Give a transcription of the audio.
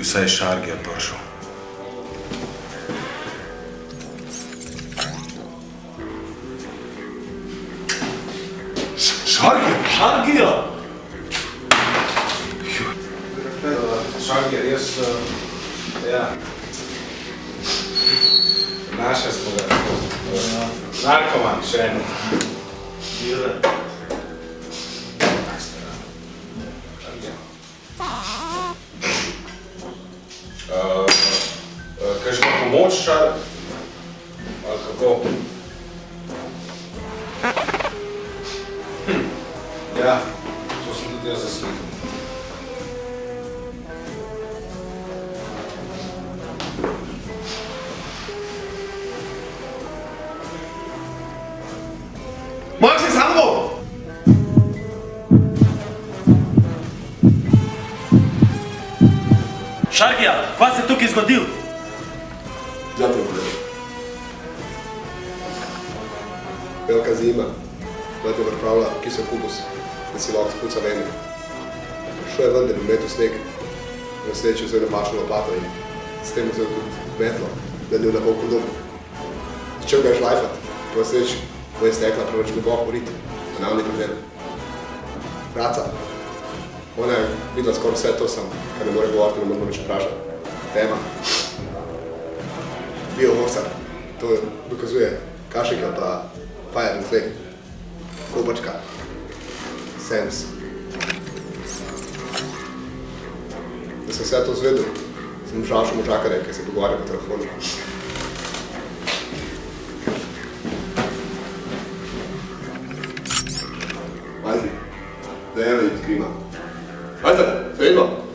vsaj Šargija prišel. Šargija? Šargija, res... Ja. Naša smo ga. Narkoman, še eno. Jure. Kakšna pomoč, Šar? Ali kako? Ja, to sem tudi jaz zaslikal. Maxi, samo! Šargija, kva se tukaj zgodil? Znate bude. Velika zima. Vedno pripravlja kisel kubus, da si lahko spuca vene. Šel je ven, da bi metil sneg. Na sreči vzel napačno lopato in s tem vzel tudi metlo, da ni na boku domu. Začel ga je šlajfat, po sreči mu je stekla preveč globoko rit. Finalni problem. Raca. Ona je videla skoraj vse to sam, kar ne more govoriti, ne moramo nič vprašati. Tema. Biohorsar. To dokazuje kašika pa fire and flame. Kopačka. Sens. Da sem vse to zvedel, sem vprašal možakarja, ki se pogovarja po telefonu. Majzi, da je eno iz Krima. Majzi, se vidimo?